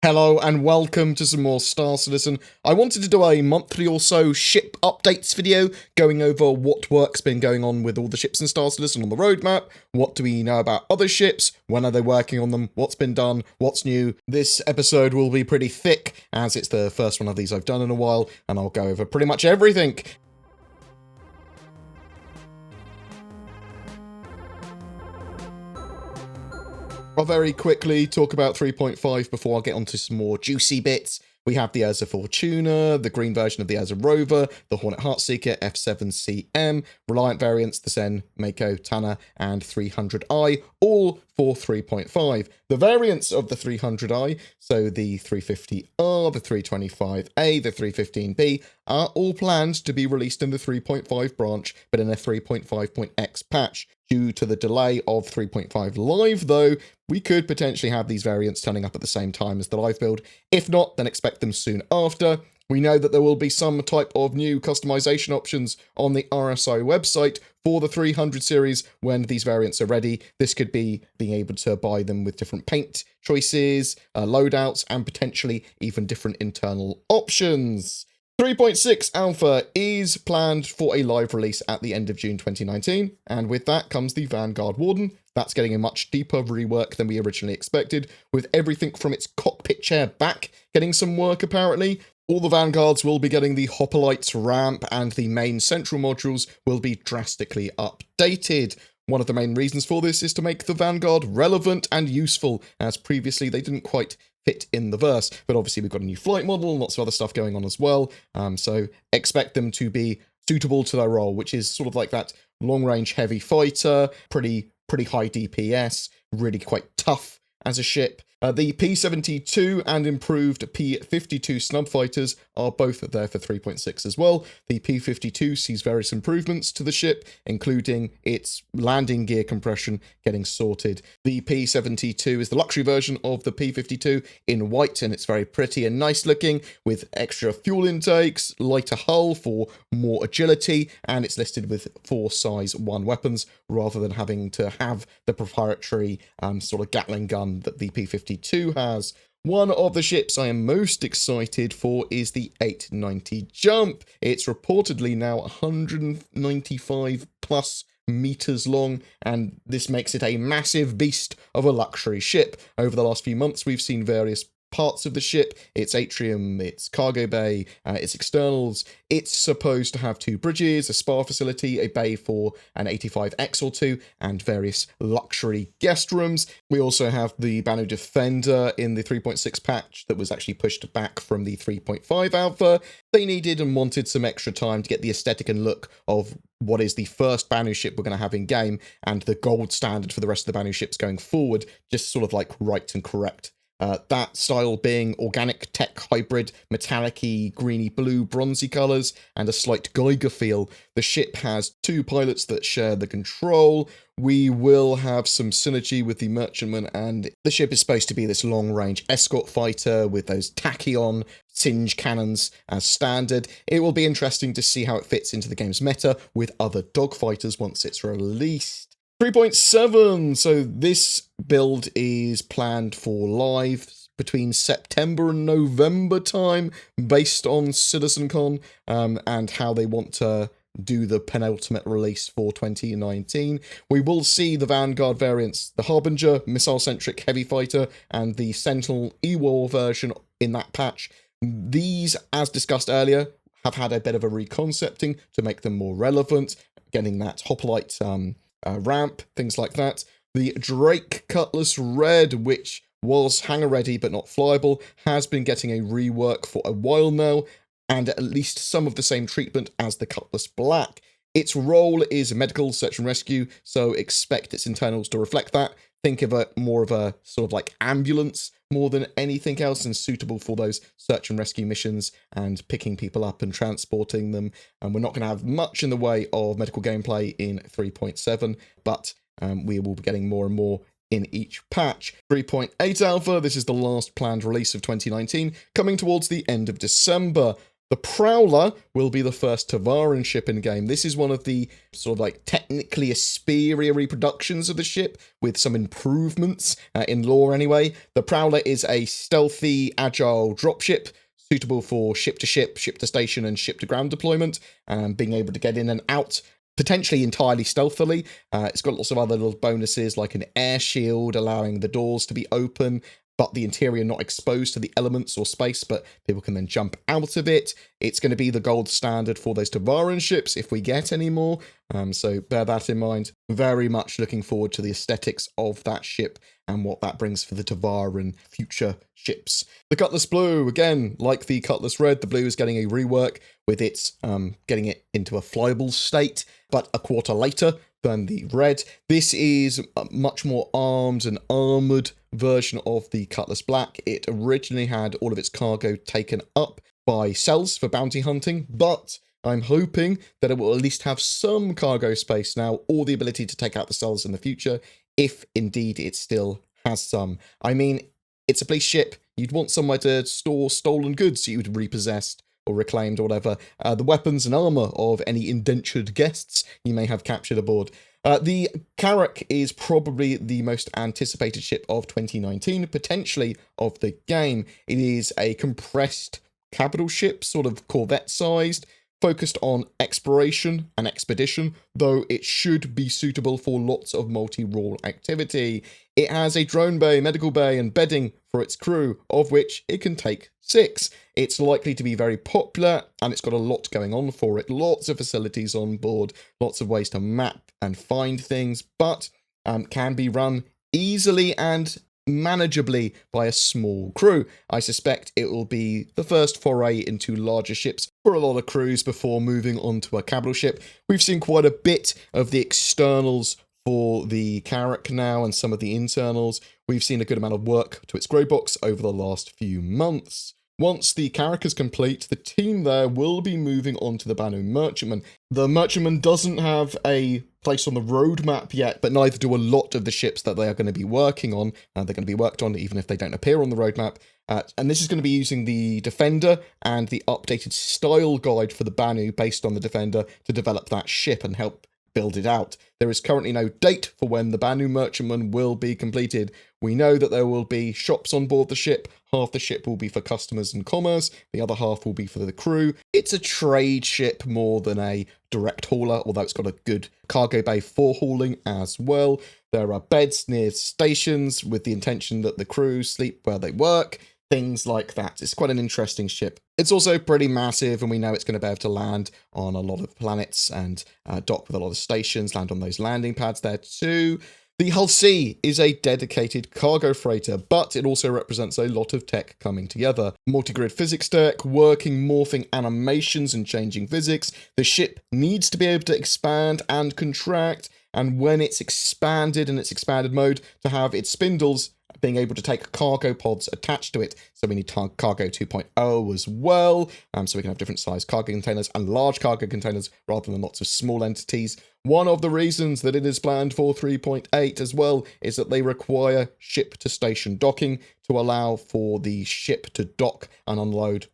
Hello and welcome to some more Star Citizen. I wanted to do a monthly or so ship updates video going over what work's been going on with all the ships in Star Citizen on the roadmap, what do we know about other ships, when are they working on them, what's been done, what's new. This episode will be pretty thick as it's the first one of these I've done in a while and I'll go over pretty much everything. I'll very quickly talk about 3.5 before I get onto some more juicy bits. We have the Urza Fortuna, the green version of the Urza Rover, the Hornet Heartseeker, F7CM, Reliant variants, the Zen, Mako, Tanner, and 300i, all for 3.5. The variants of the 300i, so the 350R, the 325A, the 315B, are all planned to be released in the 3.5 branch, but in a 3.5.x patch. Due to the delay of 3.5 Live, though, we could potentially have these variants turning up at the same time as the live build. If not, then expect them soon after. We know that there will be some type of new customization options on the RSI website for the 300 series when these variants are ready. This could be being able to buy them with different paint choices, loadouts, and potentially even different internal options. 3.6 Alpha is planned for a live release at the end of June 2019, and with that comes the Vanguard Warden. That's getting a much deeper rework than we originally expected, with everything from its cockpit chair back getting some work apparently. All the Vanguards will be getting the Hoplites ramp, and the main central modules will be drastically updated. One of the main reasons for this is to make the Vanguard relevant and useful, as previously they didn't quite fit in the verse. But obviously we've got a new flight model and lots of other stuff going on as well, so expect them to be suitable to their role, which is sort of like that long-range heavy fighter, pretty high DPS, really quite tough as a ship. The P-72 and improved P-52 snub fighters are both there for 3.6 as well. The P-52 sees various improvements to the ship, including its landing gear compression getting sorted. The P-72 is the luxury version of the P-52 in white, and it's very pretty and nice looking, with extra fuel intakes, lighter hull for more agility, and it's listed with 4 size 1 weapons, rather than having to have the proprietary sort of Gatling gun that the P-52 has. One of the ships I am most excited for is the 890 Jump. It's reportedly now 195 plus meters long, and this makes it a massive beast of a luxury ship. Over the last few months, we've seen various parts of the ship, its atrium, its cargo bay, its externals. It's supposed to have 2 bridges, a spa facility, a bay for an 85X or 2, and various luxury guest rooms. We also have the Banu Defender in the 3.6 patch that was actually pushed back from the 3.5 alpha. They needed and wanted some extra time to get the aesthetic and look of what is the first Banu ship we're going to have in game, and the gold standard for the rest of the Banu ships going forward, just sort of like right and correct. That style being organic tech hybrid, metallic-y, greeny blue, bronzy colours, and a slight Geiger feel. The ship has 2 pilots that share the control. We will have some synergy with the Merchantman, and the ship is supposed to be this long-range escort fighter with those tachyon singe cannons as standard. It will be interesting to see how it fits into the game's meta with other dogfighters once it's released. 3.7, so this build is planned for live between September and November time, based on CitizenCon and how they want to do the penultimate release for 2019. We will see the Vanguard variants, the Harbinger, missile-centric heavy fighter, and the Sentinel E-War version in that patch. These, as discussed earlier, have had a bit of a reconcepting to make them more relevant, getting that hoplite ramp, things like that. The Drake Cutlass Red, which was hangar ready but not flyable, has been getting a rework for a while now, and at least some of the same treatment as the Cutlass Black. Its role is medical, search and rescue, so expect its internals to reflect that. Think of it more of a sort of like ambulance more than anything else, and suitable for those search and rescue missions and picking people up and transporting them. And we're not going to have much in the way of medical gameplay in 3.7, but we will be getting more and more in each patch. 3.8 Alpha, this is the last planned release of 2019, coming towards the end of December. The Prowler will be the first Tavaran ship in game. This is one of the sort of like technically superior reproductions of the ship with some improvements in lore anyway. The Prowler is a stealthy, agile dropship suitable for ship-to-ship, ship-to-station, and ship-to-ground deployment, being able to get in and out potentially entirely stealthily. It's got lots of other little bonuses like an air shield allowing the doors to be open, but the interior not exposed to the elements or space, but people can then jump out of it. It's going to be the gold standard for those Tavaran ships if we get any more, so bear that in mind. Very much looking forward to the aesthetics of that ship and what that brings for the Tavaran future ships. The Cutlass Blue, again, like the Cutlass Red, the Blue is getting a rework with its getting it into a flyable state, but a quarter later than the Red. This is a much more armed and armoured version of the Cutlass Black. It originally had all of its cargo taken up by cells for bounty hunting, but I'm hoping that it will at least have some cargo space now, or the ability to take out the cells in the future, if indeed it still has some. I mean, it's a police ship. You'd want somewhere to store stolen goods you'd repossessed or reclaimed or whatever. The weapons and armour of any indentured guests you may have captured aboard. The Carrack is probably the most anticipated ship of 2019, potentially of the game. It is a compressed capital ship, sort of Corvette-sized, focused on exploration and expedition, though it should be suitable for lots of multi-role activity. It has a drone bay, medical bay, and bedding for its crew, of which it can take 6. It's likely to be very popular, and it's got a lot going on for it. Lots of facilities on board, lots of ways to map and find things, but can be run easily and manageably by a small crew. I suspect it will be the first foray into larger ships for a lot of crews before moving on to a capital ship. We've seen quite a bit of the externals for the Carrack now and some of the internals. We've seen a good amount of work to its grey box over the last few months. Once the Carrack is complete, the team there will be moving on to the Banu Merchantman. The Merchantman doesn't have a place on the roadmap yet, but neither do a lot of the ships that they are going to be working on. They're going to be worked on even if they don't appear on the roadmap. And this is going to be using the Defender and the updated style guide for the Banu based on the Defender to develop that ship and help build it out. There is currently no date for when the Banu Merchantman will be completed. We know that there will be shops on board the ship. Half the ship will be for customers and commerce. The other half will be for the crew. It's a trade ship more than a direct hauler, although it's got a good cargo bay for hauling as well. There are beds near stations with the intention that the crew sleep where they work. Things like that. It's quite an interesting ship. It's also pretty massive, and we know it's going to be able to land on a lot of planets and dock with a lot of stations, land on those landing pads there too. The Hull C is a dedicated cargo freighter, but it also represents a lot of tech coming together. Multi-grid physics tech, working, morphing animations and changing physics. The ship needs to be able to expand and contract, and when it's expanded in its expanded mode, to have its spindles being able to take cargo pods attached to it. So we need cargo 2.0 as well, so we can have different size cargo containers and large cargo containers rather than lots of small entities. One of the reasons that it is planned for 3.8 as well is that they require ship-to-station docking to allow for the ship to dock and load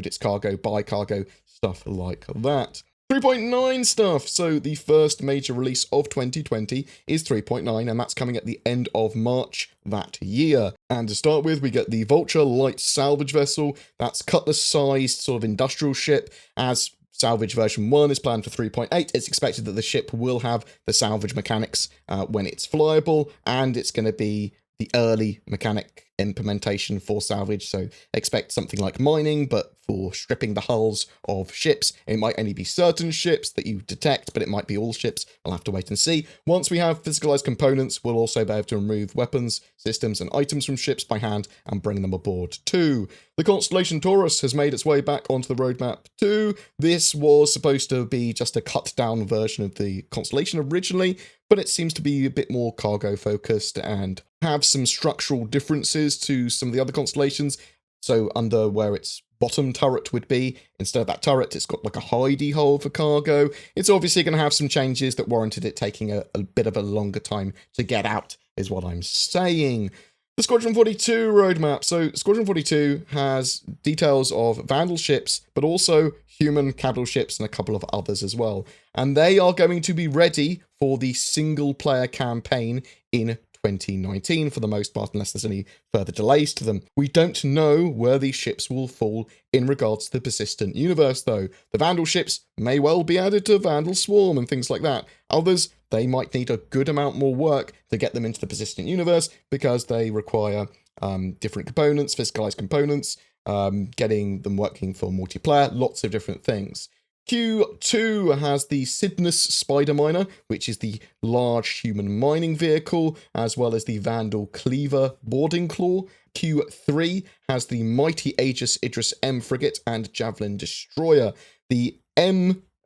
its cargo, buy cargo, stuff like that. 3.9 stuff. So the first major release of 2020 is 3.9, and that's coming at the end of March that year. And to start with, we get the Vulture light salvage vessel. That's Cutlass-sized sort of industrial ship. As salvage version 1 is planned for 3.8, it's expected that the ship will have the salvage mechanics when it's flyable, and it's going to be the early mechanic implementation for salvage, so expect something like mining, but for stripping the hulls of ships. It might only be certain ships that you detect, but it might be all ships. I'll have to wait and see. Once we have physicalized components, we'll also be able to remove weapons, systems, and items from ships by hand and bring them aboard too. The Constellation Taurus has made its way back onto the roadmap too. This was supposed to be just a cut-down version of the Constellation originally, but it seems to be a bit more cargo-focused and have some structural differences to some of the other constellations. So under where its bottom turret would be, instead of that turret, it's got like a hidey hole for cargo. It's obviously going to have some changes that warranted it taking a bit of a longer time to get out, is what I'm saying. The Squadron 42 roadmap. So Squadron 42 has details of Vandal ships, but also human capital ships and a couple of others as well. And they are going to be ready for the single-player campaign in 2019 for the most part, unless there's any further delays to them. We don't know where these ships will fall in regards to the persistent universe, though. The Vandal ships may well be added to Vandal Swarm and things like that. Others, they might need a good amount more work to get them into the persistent universe because they require different components, physicalized components, getting them working for multiplayer, lots of different things. Q2 has the Cydnus Spider Miner, which is the large human mining vehicle, as well as the Vandal Cleaver Boarding Claw. Q3 has the Mighty Aegis Idris M frigate and Javelin Destroyer. The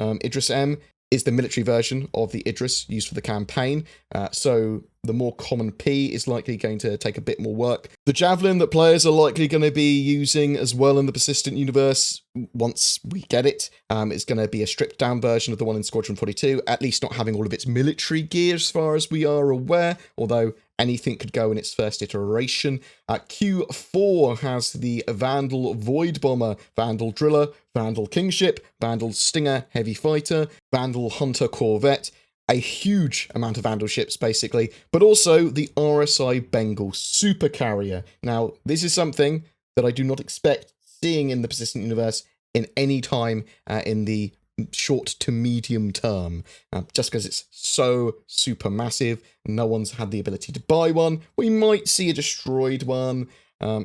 Idris M is the military version of the Idris used for the campaign, so the more common P is likely going to take a bit more work. The Javelin that players are likely going to be using as well in the persistent universe, once we get it, is going to be a stripped down version of the one in Squadron 42, at least not having all of its military gear as far as we are aware, although anything could go in its first iteration. Q4 has the Vandal Void Bomber, Vandal Driller, Vandal Kingship, Vandal Stinger Heavy Fighter, Vandal Hunter Corvette, a huge amount of Vandal ships, basically, but also the RSI Bengal Super Carrier. Now, this is something that I do not expect seeing in the persistent universe in any time in the short to medium term, just because it's so super massive. No one's had the ability to buy one. We might see a destroyed one,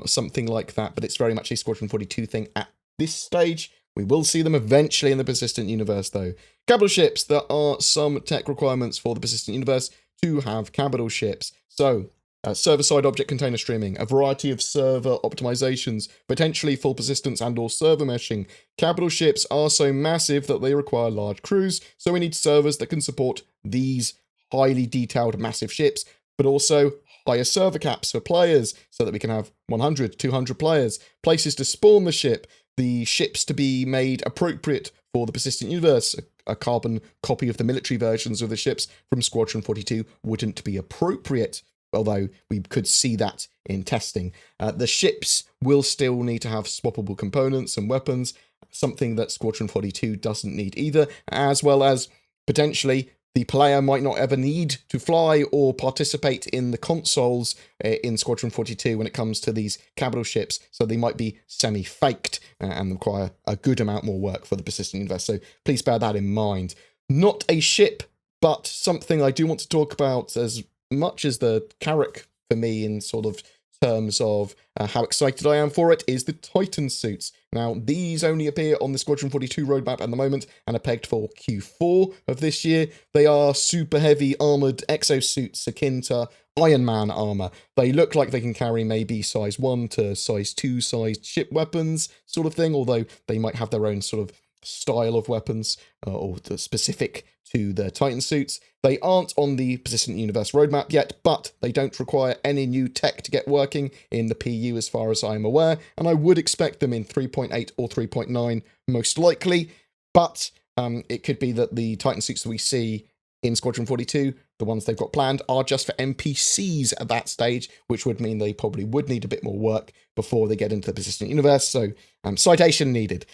something like that, but it's very much a Squadron 42 thing at this stage. We will see them eventually in the persistent universe, though. Capital ships. There are some tech requirements for the persistent universe to have capital ships. So, server-side object container streaming, a variety of server optimizations, potentially full persistence and or server meshing. Capital ships are so massive that they require large crews, so we need servers that can support these highly detailed massive ships, but also higher server caps for players, so that we can have 100, 200 players, places to spawn the ship, the ships to be made appropriate for the persistent universe. A carbon copy of the military versions of the ships from Squadron 42 wouldn't be appropriate, although we could see that in testing. The ships will still need to have swappable components and weapons, something that Squadron 42 doesn't need either, as well as potentially the player might not ever need to fly or participate in the consoles in Squadron 42 when it comes to these capital ships, so they might be semi-faked and require a good amount more work for the persistent universe, so please bear that in mind. Not a ship, but something I do want to talk about as much as the Carrack for me in sort of terms of how excited I am for it, is the Titan suits. Now, these only appear on the Squadron 42 roadmap at the moment and are pegged for Q4 of this year. They are super heavy armoured exosuits akin to Iron Man armour. They look like they can carry maybe size 1 to size 2 sized ship weapons sort of thing, although they might have their own sort of style of weapons or specific to the Titan suits. They aren't on the persistent universe roadmap yet, but they don't require any new tech to get working in the PU as far as I'm aware, and I would expect them in 3.8 or 3.9 most likely, but it could be that the Titan suits that we see in Squadron 42, the ones they've got planned, are just for NPCs at that stage, which would mean they probably would need a bit more work before they get into the persistent universe, so citation needed.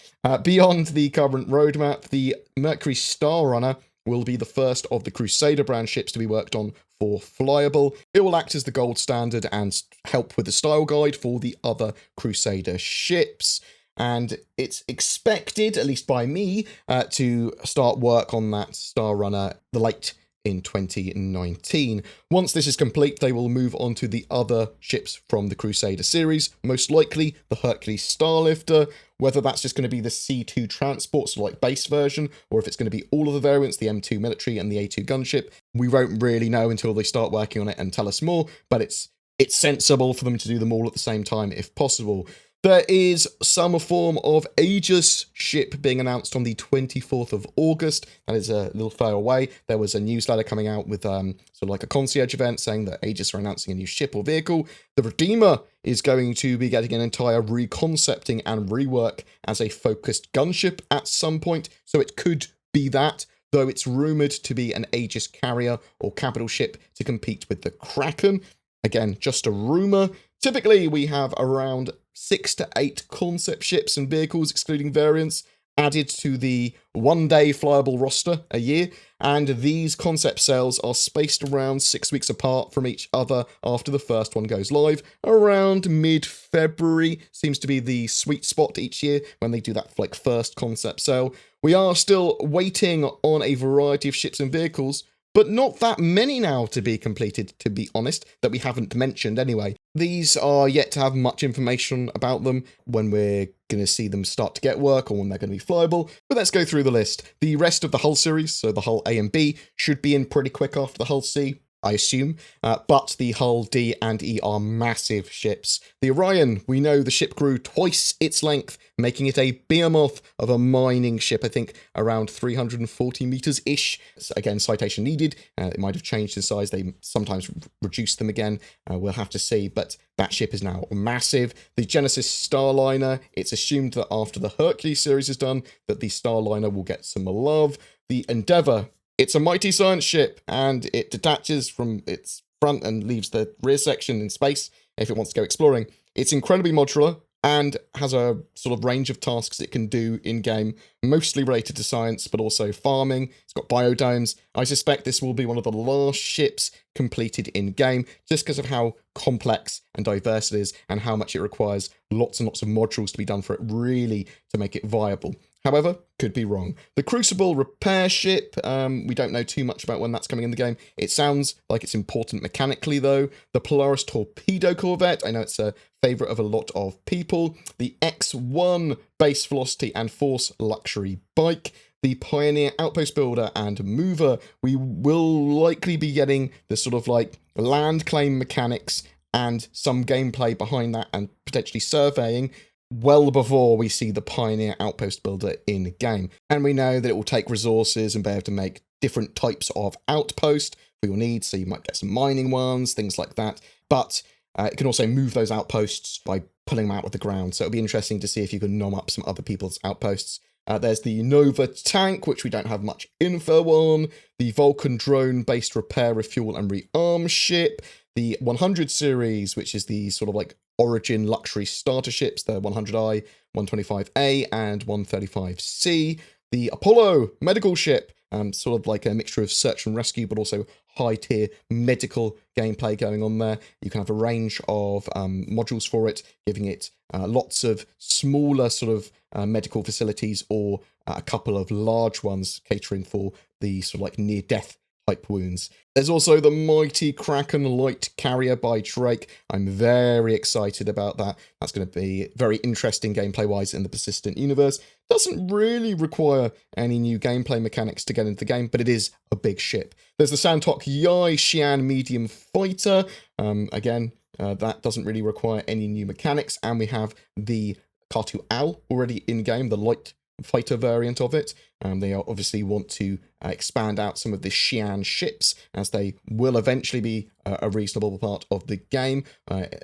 Beyond the current roadmap, the Mercury Star Runner will be the first of the Crusader brand ships to be worked on for Flyable. It will act as the gold standard and help with the style guide for the other Crusader ships. And it's expected, at least by me, to start work on that Star Runner late in 2019. Once this is complete, they will move on to the other ships from the Crusader series, most likely the Hercules Starlifter, whether that's just going to be the C2 transport, so like base version, or if it's going to be all of the variants, the M2 military and the A2 gunship. We won't really know until they start working on it and tell us more, but it's sensible for them to do them all at the same time if possible. There is some form of Aegis ship being announced on the 24th of August. That is a little far away. There was a newsletter coming out with sort of like a concierge event saying that Aegis are announcing a new ship or vehicle. The Redeemer is going to be getting an entire reconcepting and rework as a focused gunship at some point. So it could be that, though it's rumoured to be an Aegis carrier or capital ship to compete with the Kraken. Again, just a rumour. Typically, we have around 6 to 8 concept ships and vehicles, excluding variants, added to the one-day flyable roster a year, and these concept sales are spaced around 6 weeks apart from each other after the first one goes live. Around mid-February seems to be the sweet spot each year when they do that like first concept sale. We are still waiting on a variety of ships and vehicles, but not that many now to be completed, to be honest, that we haven't mentioned anyway. These are yet to have much information about them when we're going to see them start to get work or when they're going to be flyable, but let's go through the list. The rest of the hull series, so the hull A and B, should be in pretty quick after the hull C, I assume, but the hull D and E are massive ships. The Orion, we know the ship grew twice its length, making it a behemoth of a mining ship, I think around 340 meters-ish. So again, citation needed. It might have changed in size. They sometimes reduce them again. We'll have to see, but that ship is now massive. The Genesis Starliner, it's assumed that after the Hercules series is done, that the Starliner will get some love. The Endeavour, it's a mighty science ship, and it detaches from its front and leaves the rear section in space if it wants to go exploring. It's incredibly modular and has a sort of range of tasks it can do in-game, mostly related to science, but also farming. It's got biodomes. I suspect this will be one of the last ships completed in-game, just because of how complex and diverse it is, and how much it requires lots and lots of modules to be done for it really to make it viable. However, could be wrong. The Crucible repair ship, we don't know too much about when that's coming in the game. It sounds like it's important mechanically, though. The Polaris Torpedo Corvette, I know it's a favourite of a lot of people. The X1 base velocity and force luxury bike. The Pioneer Outpost Builder and Mover. We will likely be getting the sort of like land claim mechanics and some gameplay behind that and potentially surveying well before we see the Pioneer Outpost Builder in-game. And we know that it will take resources and be able to make different types of outpost for your needs, so you might get some mining ones, things like that. But it can also move those outposts by pulling them out of the ground, so it'll be interesting to see if you can nom up some other people's outposts. There's the Nova tank, which we don't have much info on. The Vulcan drone-based repair, refuel, and rearm ship. The 100 series, which is the sort of like Origin luxury starter ships, the 100I, 125A, and 135C. The Apollo medical ship, sort of like a mixture of search and rescue, but also high-tier medical gameplay going on there. You can have a range of modules for it, giving it lots of smaller sort of medical facilities or a couple of large ones catering for the sort of like near-death type wounds. There's also the mighty Kraken light carrier by Drake. I'm very excited about that. That's going to be very interesting gameplay-wise in the persistent universe. Doesn't really require any new gameplay mechanics to get into the game, but it is a big ship. There's the Santok Yai Xi'an medium fighter. Again, that doesn't really require any new mechanics. And we have the Katu Al already in-game, the light fighter variant of it. They obviously want to expand out some of the Xi'an ships, as they will eventually be a reasonable part of the game.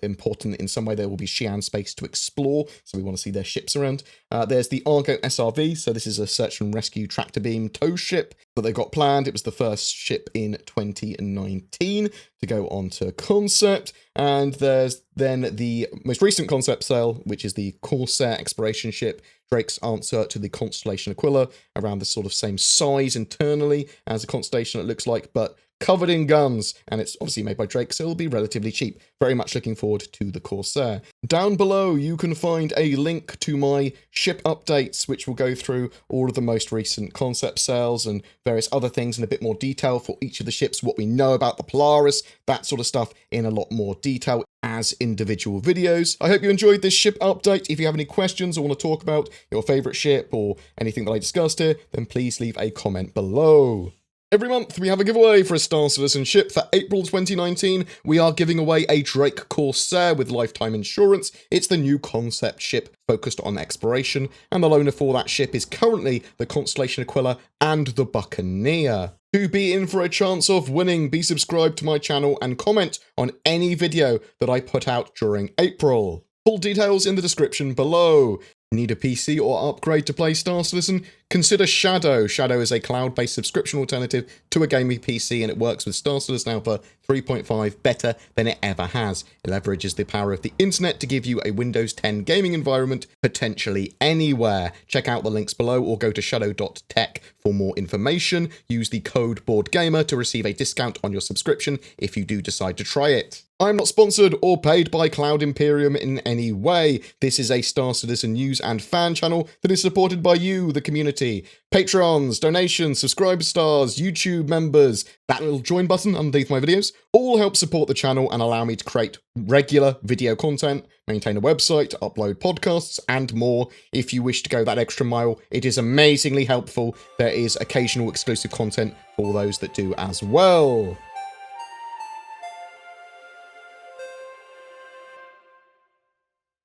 Important in some way, there will be Xi'an space to explore, so we want to see their ships around. There's the Argo SRV, so this is a search and rescue tractor beam tow ship that they got planned. It was the first ship in 2019 to go on to concept. And there's then the most recent concept sale, which is the Corsair exploration ship, Drake's answer to the Constellation Aquila, around the sort of same size internally as a Constellation it looks like, but covered in guns, and it's obviously made by Drake, so it'll be relatively cheap. Very much looking forward to the Corsair. Down below, you can find a link to my ship updates, which will go through all of the most recent concept sales and various other things in a bit more detail for each of the ships, what we know about the Polaris, that sort of stuff in a lot more detail as individual videos. I hope you enjoyed this ship update. If you have any questions or want to talk about your favourite ship or anything that I discussed here, then please leave a comment below. Every month, we have a giveaway for a Star Citizen ship. For April 2019, we are giving away a Drake Corsair with lifetime insurance. It's the new concept ship focused on exploration, and the loaner for that ship is currently the Constellation Aquila and the Buccaneer. To be in for a chance of winning, be subscribed to my channel and comment on any video that I put out during April. Full details in the description below. Need a PC or upgrade to play Star Citizen? Consider Shadow. Shadow is a cloud-based subscription alternative to a gaming PC, and it works with Star Citizen Alpha 3.5 better than it ever has. It leverages the power of the internet to give you a Windows 10 gaming environment potentially anywhere. Check out the links below or go to shadow.tech for more information. Use the code BoredGamer to receive a discount on your subscription if you do decide to try it. I'm not sponsored or paid by Cloud Imperium in any way. This is a Star Citizen news and fan channel that is supported by you, the community. Patrons, donations, subscriber stars, YouTube members, that little join button underneath my videos, all help support the channel and allow me to create regular video content, maintain a website, upload podcasts, and more. If you wish to go that extra mile, it is amazingly helpful. There is occasional exclusive content for those that do as well.